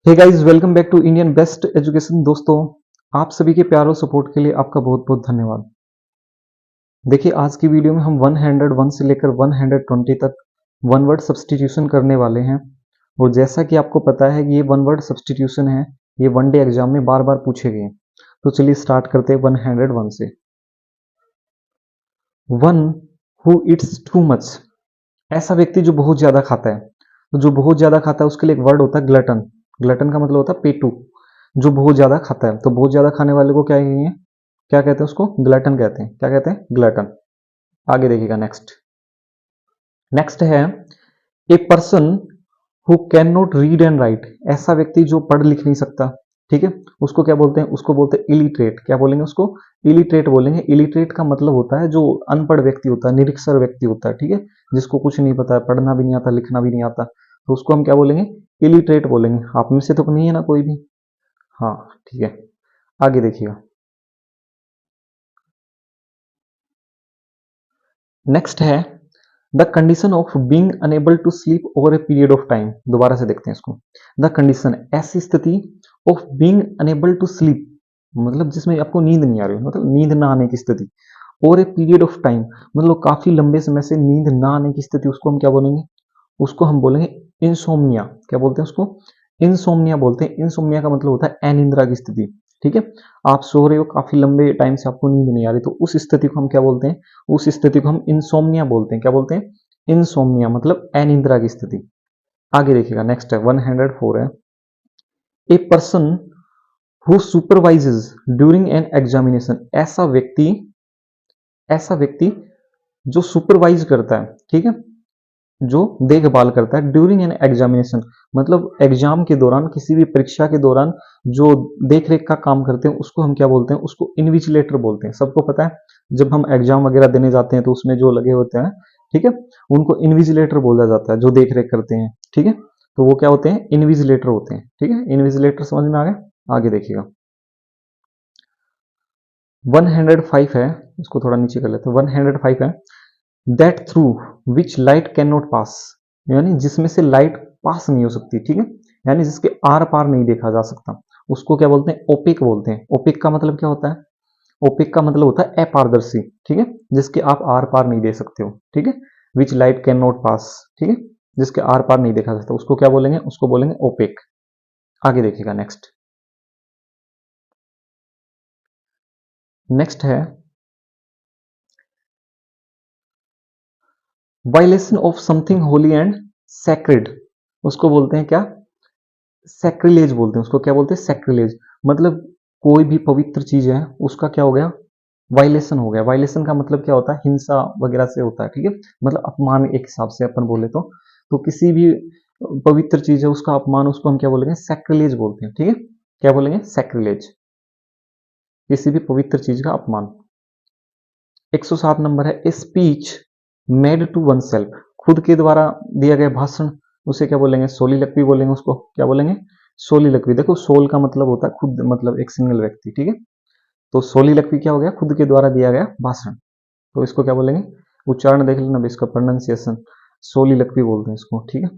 Hey guys, welcome back to Indian best education. दोस्तों, आप सभी के प्यार और सपोर्ट के लिए आपका बहुत बहुत धन्यवाद। देखिए, आज की वीडियो में हम 101 से लेकर 120 तक वन वर्ड सब्सटीट्यूशन करने वाले हैं। और जैसा कि आपको पता है कि ये वन वर्ड सब्सटीट्यूशन है, ये वन डे एग्जाम में बार बार पूछे गए। तो चलिए स्टार्ट करते हैं 101 से। One who it's too much, ऐसा व्यक्ति जो बहुत ज्यादा खाता है। तो जो बहुत ज्यादा खाता है उसके लिए एक वर्ड होता है ग्लटन। ग्लटन का मतलब होता है पेटू, जो बहुत ज्यादा खाता है। तो बहुत ज्यादा खाने वाले को क्या कहेंगे, क्या कहते हैं उसको? ग्लटन कहते हैं। क्या कहते हैं? ग्लटन। आगे देखिएगा नेक्स्ट। नेक्स्ट है a person who can not read and right, ऐसा व्यक्ति जो पढ़ लिख नहीं सकता। ठीक है, उसको क्या बोलते हैं? उसको बोलते हैं इलिटरेट। क्या बोलेंगे उसको? इलिटरेट बोलेंगे। इलिटरेट का मतलब होता है जो अनपढ़ व्यक्ति होता है, निरक्षर व्यक्ति होता है। ठीक है, जिसको कुछ नहीं पता है, पढ़ना भी नहीं आता, लिखना भी नहीं आता, तो उसको हम क्या बोलेंगे? इलिटरेट बोलेंगे। आप में से तो नहीं है ना कोई भी? हाँ, ठीक है। आगे देखिएगा। नेक्स्ट है the condition of being unable to sleep over a period of time. दोबारा से देखते हैं इसको। द कंडीशन, ऐसी स्थिति, of being unable to sleep, मतलब जिसमें आपको नींद नहीं आ रही, मतलब नींद ना आने की स्थिति। Over a period of time, मतलब काफी लंबे समय से नींद ना आने की स्थिति, उसको हम क्या बोलेंगे? उसको हम बोलेंगे इंसोम्निया। क्या बोलते हैं उसको? इंसोम्निया बोलते हैं। इंसोम्निया का मतलब होता है अनिद्रा की स्थिति। ठीक है, आप सो रहे हो, काफी लंबे टाइम से आपको नींद नहीं आ रही, तो उस स्थिति को हम क्या बोलते हैं? उस स्थिति को हम इंसोम्निया बोलते हैं। क्या बोलते हैं? इंसोम्निया, मतलब अनिद्रा की स्थिति। आगे देखिएगा। नेक्स्ट है 104 है a person who supervises during an examination, ऐसा व्यक्ति जो सुपरवाइज करता है। ठीक है, जो देखभाल करता है ड्यूरिंग एन एग्जामिनेशन, मतलब एग्जाम के दौरान, किसी भी परीक्षा के दौरान जो देख रेख का काम करते हैं, उसको हम क्या बोलते हैं? उसको इन्विजिलेटर बोलते हैं। सबको पता है, जब हम एग्जाम वगैरह देने जाते हैं तो उसमें जो लगे होते हैं, ठीक है, उनको इन्विजिलेटर बोला जाता है, जो देख रेख करते हैं। ठीक है, तो वो क्या होते हैं? इन्विजिलेटर होते हैं। ठीक है, इन्विजिलेटर समझ में आ गया? आगे देखिएगा। 105 है, इसको थोड़ा नीचे कर लेते हैं। 105 है that through which light can not pass, यानी जिसमें से लाइट पास नहीं हो सकती। ठीक है, यानी जिसके आर पार नहीं देखा जा सकता, उसको क्या बोलते हैं? ओपेक बोलते हैं। ओपेक का मतलब क्या होता है? ओपेक का मतलब होता है अपारदर्शी। ठीक है, जिसके आप आर पार नहीं दे सकते हो। ठीक है, which light can not pass. ठीक है, जिसके आर पार नहीं देखा जा सकता, उसको क्या बोलेंगे? उसको बोलेंगे ओपेक। आगे देखिएगा। नेक्स्ट। नेक्स्ट है violation of something Holi and sacred, उसको बोलते हैं क्या? सैक्रिलेज बोलते हैं। उसको क्या बोलते हैं? सैक्रिलेज। मतलब कोई भी पवित्र चीज है, उसका क्या हो गया? वायलेशन हो गया। वायलेशन का मतलब क्या होता है? हिंसा वगैरह से होता है। ठीक है, मतलब अपमान, एक हिसाब से अपन बोले तो किसी भी पवित्र चीज है उसका अपमान, उसको हम क्या बोलेंगे? सैक्रिलेज बोलते हैं। ठीक है, क्या बोलेंगे? सैक्रिलेज, किसी भी पवित्र चीज का अपमान। 107 नंबर है a speech made to oneself, खुद के द्वारा दिया गया भाषण, उसे क्या बोलेंगे? सोलिलक्वी बोलेंगे। उसको क्या बोलेंगे? सोलिलक्वी। देखो, सोल का मतलब होता है खुद, मतलब एक सिंगल व्यक्ति। ठीक है, तो सोलिलक्वी क्या हो गया? खुद के द्वारा दिया गया भाषण। तो इसको क्या बोलेंगे? उच्चारण देख लेना, इसका प्रोनाउंसिएशन सोलिलक्वी बोलते हैं इसको। ठीक है,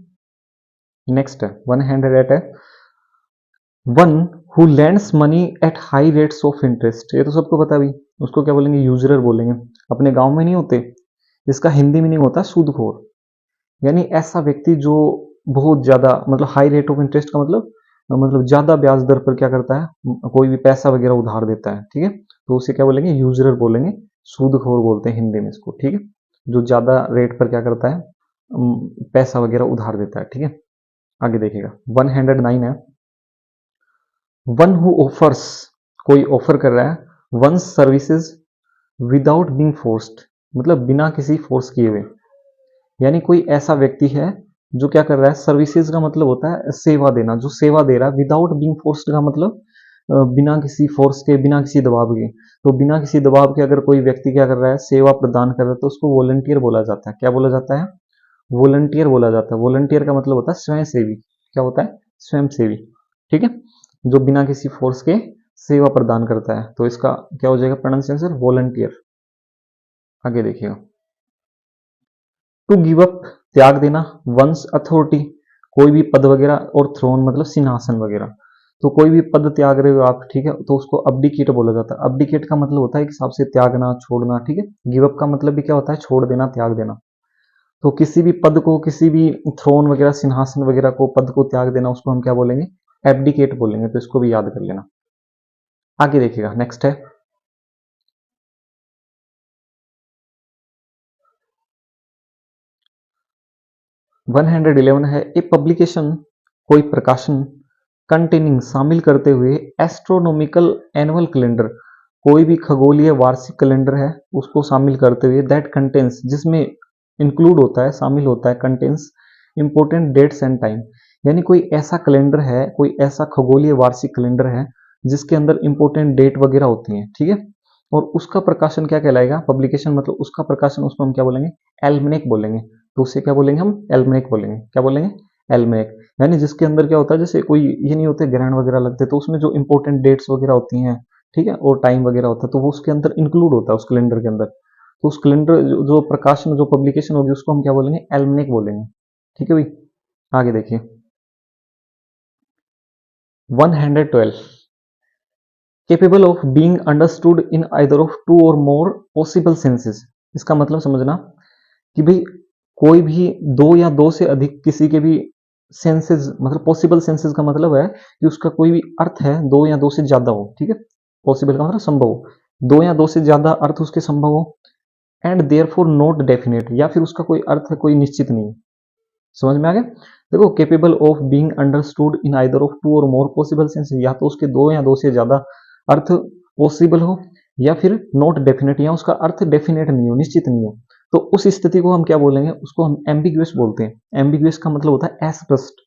नेक्स्ट है 108 है one who lands money at high rates of interest, ये तो सबको पता भी। उसको क्या बोलेंगे? यूजरर बोलेंगे। अपने गांव में नहीं होते, इसका हिंदी मीनिंग होता है सूदखोर। यानी ऐसा व्यक्ति जो बहुत ज्यादा, मतलब हाई रेट ऑफ इंटरेस्ट का मतलब ज्यादा ब्याज दर पर क्या करता है? कोई भी पैसा वगैरह उधार देता है। ठीक है, तो उसे क्या बोलेंगे? यूजरर बोलेंगे। सूदखोर बोलते हैं हिंदी में इसको। ठीक है, जो ज्यादा रेट पर क्या करता है? पैसा वगैरह उधार देता है। ठीक है, आगे देखिएगा। 109 है वन हु ऑफर्स, कोई ऑफर कर रहा है one services without being forced, मतलब बिना किसी फोर्स किए हुए। यानी कोई ऐसा व्यक्ति है जो क्या कर रहा है? सर्विसेज का मतलब होता है सेवा देना, जो सेवा दे रहा है। विदाउट बीइंग फोर्स्ड का मतलब बिना किसी फोर्स के, बिना किसी दबाव के। तो बिना किसी दबाव के अगर कोई व्यक्ति क्या कर रहा है? सेवा प्रदान कर रहा है, तो उसको वॉलंटियर बोला जाता है। क्या बोला जाता है? वॉलंटियर बोला जाता है। वॉलंटियर का मतलब होता है स्वयंसेवी। क्या होता है? स्वयंसेवी। ठीक है, जो बिना किसी फोर्स के सेवा प्रदान करता है, तो इसका क्या हो जाएगा प्रोनाउंसिएशन? वॉलंटियर। आगे देखिएगा। टू गिव अप, त्याग देना। वंस अथॉरिटी, कोई भी पद वगैरह, और थ्रोन मतलब सिंहासन वगैरह। तो कोई भी पद त्याग रहे हो आप, ठीक है, तो उसको अब्डिकेट बोला जाता है। अब्डिकेट का मतलब होता है एक हिसाब से त्यागना, छोड़ना, ठीक है। गिव अप का मतलब भी क्या होता है, छोड़ देना, त्याग देना। तो किसी भी पद को, किसी भी थ्रोन वगैरह, सिंहासन वगैरह को, पद को त्याग देना, उसको हम क्या बोलेंगे, एब्डिकेट बोलेंगे। तो इसको भी याद कर लेना। आगे देखिएगा, नेक्स्ट है 111 है, ए पब्लिकेशन, कोई प्रकाशन, कंटेनिंग शामिल करते हुए, एस्ट्रोनॉमिकल एनुअल कैलेंडर, कोई भी खगोलीय वार्षिक कैलेंडर है उसको शामिल करते हुए, दैट कंटेन्स, जिसमें इंक्लूड होता है, शामिल होता है, contains important dates and time. यानी कोई ऐसा कैलेंडर है, कोई ऐसा खगोलीय वार्षिक कैलेंडर है जिसके अंदर इंपोर्टेंट डेट वगैरह होती हैं, ठीक है। और उसका प्रकाशन क्या कहलाएगा, पब्लिकेशन मतलब उसका प्रकाशन, उसको हम क्या बोलेंगे, एल्मनेक बोलेंगे। तो उसे क्या बोलेंगे हम, एल्मनेक बोलेंगे। क्या बोलेंगे, एल्मनेक। यानी जिसके अंदर क्या होता है, जैसे कोई ये नहीं होते ग्रहण वगैरह लगते, तो उसमें जो इंपॉर्टेंट डेट्स वगैरह होती हैं, ठीक है, और टाइम वगैरह होता है, तो वो उसके अंदर इंक्लूड होता है, उस कैलेंडर के अंदर। तो उस कैलेंडर जो प्रकाशन, जो पब्लिकेशन होगी, उसको हम क्या बोलेंगे, एल्मनेक बोलेंगे। ठीक है भाई, आगे देखिए 112, capable of being understood in either of two or more possible senses. इसका मतलब समझना कि भाई कोई भी दो या दो से अधिक किसी के भी सेंसेस, मतलब पॉसिबल सेंसेस का मतलब है कि उसका कोई भी अर्थ है दो या दो से ज्यादा हो, ठीक है। पॉसिबल का मतलब संभव हो, दो या दो से ज्यादा अर्थ उसके संभव हो, and therefore not definite, या फिर उसका कोई अर्थ कोई निश्चित नहीं है। समझ में आ गया। देखो, capable of being understood in either of two or more possible senses, या तो उसके दो या दो से ज्यादा अर्थ पॉसिबल हो, या फिर नॉट डेफिनेट, या उसका अर्थ डेफिनेट नहीं हो, निश्चित नहीं हो। तो उस स्थिति को हम क्या बोलेंगे, उसको हम एम्बिग्युअस बोलते हैं। एम्बिग्युअस का मतलब होता है अस्पष्ट,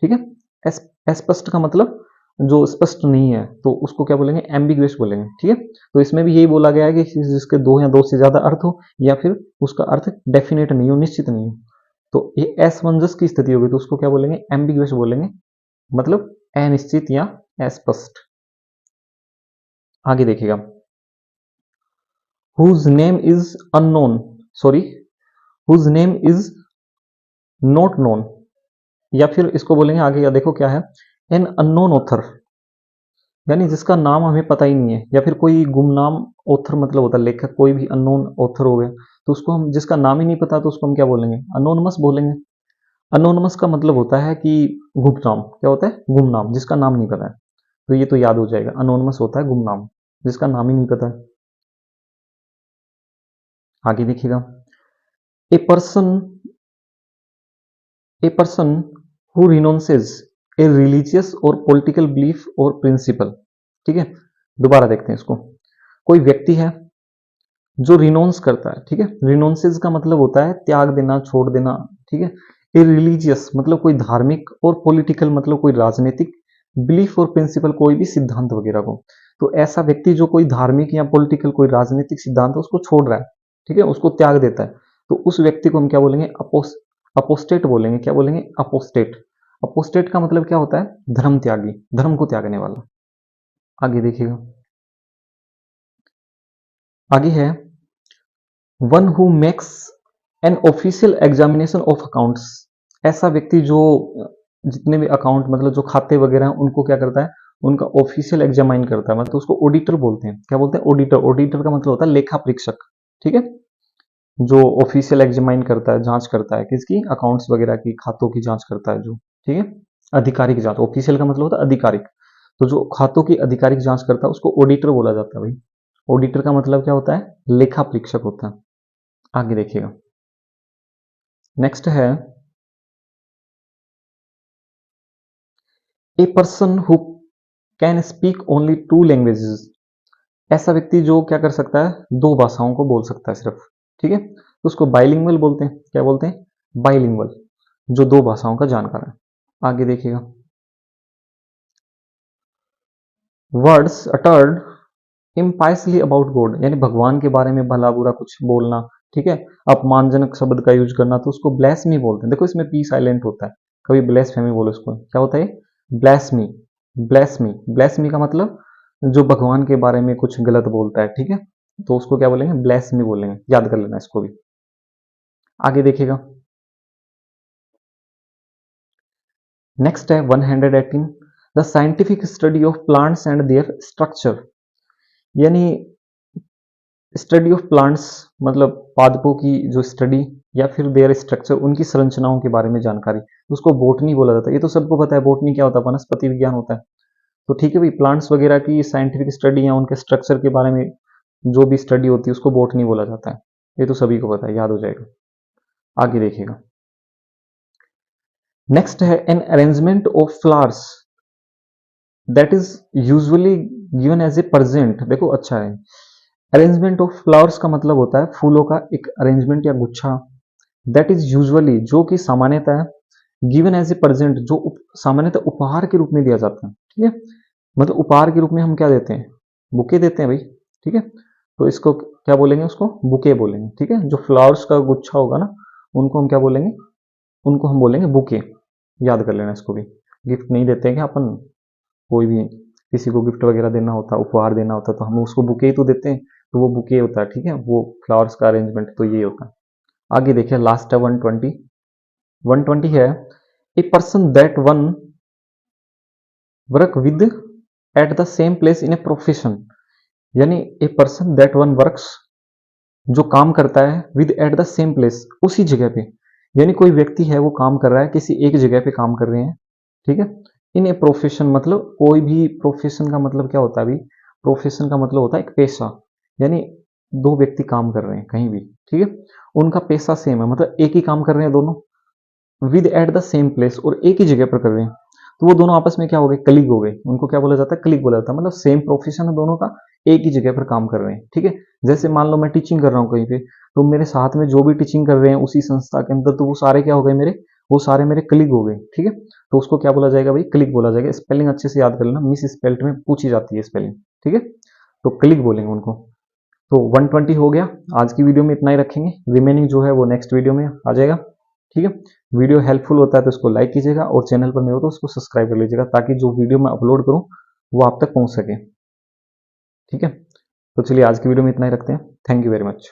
ठीक है। अस्पष्ट का मतलब जो स्पष्ट नहीं है, तो उसको क्या बोलेंगे, एम्बिग्युअस बोलेंगे, ठीक है। तो इसमें भी यही बोला गया है कि जिसके दो या दो से ज्यादा अर्थ हो, या फिर उसका अर्थ डेफिनेट नहीं हो, निश्चित नहीं हो। तो ये असमंजस की स्थिति होगी, तो उसको क्या बोलेंगे, एम्बिग्युअस बोलेंगे, मतलब अनिश्चित या अस्पष्ट। आगे देखिएगा, whose name is unknown, sorry, whose name is not known, या फिर इसको बोलेंगे आगे, या देखो क्या है, एन अननोन ऑथर, यानी जिसका नाम हमें पता ही नहीं है, या फिर कोई गुमनाम ऑथर मतलब होता है लेखक, कोई भी अननोन ऑथर हो गया, तो उसको हम, जिसका नाम ही नहीं पता, तो उसको हम क्या बोलेंगे, अनोनमस बोलेंगे। अनोनमस का मतलब होता है कि गुमनाम, क्या होता है, गुमनाम, जिसका नाम नहीं पता है। तो ये तो याद हो जाएगा, अनोनमस होता है गुमनाम, जिसका नाम ही नहीं पता है। आगे देखिएगा, a person, a person who renounces a religious और पॉलिटिकल बिलीफ और प्रिंसिपल, ठीक है। दोबारा देखते हैं इसको, कोई व्यक्ति है जो रिनोंस करता है, ठीक है। रिनोंसेस का मतलब होता है त्याग देना, छोड़ देना, ठीक है। ए रिलीजियस मतलब कोई धार्मिक, और पॉलिटिकल मतलब कोई राजनीतिक, बिलीफ और प्रिंसिपल कोई भी सिद्धांत वगैरह को। तो ऐसा व्यक्ति जो कोई धार्मिक या पॉलिटिकल कोई राजनीतिक सिद्धांत है उसको छोड़ रहा है, ठीक है, उसको त्याग देता है, तो उस व्यक्ति को हम क्या बोलेंगे, अपोस्टेट बोलेंगे। क्या बोलेंगे, अपोस्टेट। अपोस्टेट का मतलब क्या होता है, धर्म त्यागी, धर्म को त्यागने वाला। आगे देखिएगा, आगे है one who makes an official examination of accounts. ऐसा व्यक्ति जो जितने भी अकाउंट, मतलब जो खाते वगैरह हैं, उनको क्या करता है, उनका ऑफिशियल एग्जामाइन करता है, मतलब उसको ऑडिटर बोलते हैं। क्या बोलते हैं, ऑडिटर। ऑडिटर का मतलब होता है लेखा परीक्षक, ठीक है। जो ऑफिशियल एग्जामाइन करता है, जांच करता है किसकी, अकाउंट्स वगैरह की, खातों की जांच करता है जो, ठीक है। आधिकारिक जांच, ऑफिशियल का मतलब होता है आधिकारिक। तो जो खातों की आधिकारिक जांच करता है उसको ऑडिटर बोला जाता है भाई। ऑडिटर का मतलब क्या होता है, लेखा परीक्षक होता है। आगे देखिएगा, नेक्स्ट है a person who can speak only to languages. ऐसा व्यक्ति जो क्या कर सकता है, दो भाषाओं को बोल सकता है सिर्फ, ठीक है। तो उसको बाइलिंगुअल बोलते हैं। क्या बोलते हैं, बाइलिंगुअल, जो दो भाषाओं का जानकार है। आगे देखिएगा, वर्ड्स अटर्ड इम्पाइसली अबाउट गॉड, यानी भगवान के बारे में भला बुरा कुछ बोलना, ठीक है, अपमानजनक शब्द का यूज करना, तो उसको ब्लैस्मी बोलते हैं। देखो इसमें पी साइलेंट होता है, कभी ब्लैस्फेमी बोलो इसको। क्या होता है, ब्लैस्मी। ब्लैस्मी, ब्लैस्मी का मतलब जो भगवान के बारे में कुछ गलत बोलता है, ठीक है, तो उसको क्या बोलेंगे, ब्लैस्मी बोलेंगे। याद कर लेना इसको भी। आगे देखिएगा, नेक्स्ट है 118, the scientific study of plants and there structure, यानी स्टडी ऑफ प्लांट्स मतलब पादपों की जो स्टडी या फिर देयर स्ट्रक्चर, उनकी संरचनाओं के बारे में जानकारी, उसको बोटनी बोला जाता है। ये तो सबको पता है बोटनी क्या होता है, वनस्पति विज्ञान होता है। तो ठीक है भाई, प्लांट्स वगैरह की साइंटिफिक स्टडी या उनके स्ट्रक्चर के बारे में जो भी स्टडी होती है उसको बोटनी बोला जाता है। ये तो सभी को पता है, याद हो जाएगा। आगे देखिएगा, नेक्स्ट है an arrangement of flowers that is usually given as a present. देखो अच्छा है, अरेंजमेंट ऑफ फ्लावर्स का मतलब होता है फूलों का एक अरेंजमेंट या गुच्छा, दैट इज यूजुअली जो कि सामान्यतः गिवन एज ए प्रेजेंट, जो सामान्यतः उपहार के रूप में दिया जाता है। ठीक है, मतलब उपहार के रूप में हम क्या देते हैं, बुके देते हैं भाई। ठीक है, तो इसको क्या बोलेंगे, उसको बुके बोलेंगे। ठीक है, जो फ्लावर्स का गुच्छा होगा ना, उनको हम क्या बोलेंगे, उनको हम बोलेंगे बुके। याद कर लेना इसको भी। गिफ्ट नहीं देते हैं क्या अपन, कोई भी किसी को गिफ्ट वगैरह देना होता है, उपहार देना होता है, तो हम उसको बुके ही तो देते हैं, तो वो बुके होता है। ठीक है, वो फ्लावर्स का अरेंजमेंट तो ये होता है। आगे देखिए, लास्ट है 120। 120 है a person that one work with at the same place in a profession, यानी a person that one works, जो काम करता है with at the same place, उसी जगह पे, यानी कोई व्यक्ति है वो काम कर रहा है, किसी एक जगह पे काम कर रहे हैं। ठीक है, इन ए प्रोफेशन मतलब कोई भी प्रोफेशन का मतलब क्या होता है अभी, प्रोफेशन का मतलब होता है एक पेशा, यानी दो व्यक्ति काम कर रहे हैं कहीं भी। ठीक है, उनका पेशा सेम है, मतलब एक ही काम कर रहे हैं दोनों, with at the same place, और एक ही जगह पर कर रहे हैं, तो वो दोनों आपस में क्या हो गए, कलीग हो गए। उनको क्या बोला जाता है, कलीग बोला जाता है, मतलब सेम प्रोफेशन है दोनों का, एक ही जगह पर काम कर रहे हैं। ठीक है, जैसे मान लो मैं टीचिंग कर रहा हूँ कहीं पे, तो मेरे साथ में जो भी टीचिंग कर रहे हैं उसी संस्था के अंदर, तो वो सारे क्या हो गए मेरे, वो सारे मेरे कलीग हो गए। ठीक है, तो उसको क्या बोला जाएगा भाई, कलीग बोला जाएगा। स्पेलिंग अच्छे से याद कर लेना, मिस स्पेल्ट में पूछी जाती है स्पेलिंग। ठीक है, तो कलीग बोलेंगे उनको। तो 120 हो गया, आज की वीडियो में इतना ही रखेंगे, रिमेनिंग जो है वो नेक्स्ट वीडियो में आ जाएगा। ठीक है, वीडियो हेल्पफुल होता है तो इसको लाइक कीजिएगा, और चैनल पर नहीं हो तो उसको सब्सक्राइब कर लीजिएगा, ताकि जो वीडियो मैं अपलोड करूं वो आप तक पहुंच सके। ठीक है, तो चलिए आज की वीडियो में इतना ही रखते हैं। Thank you very much.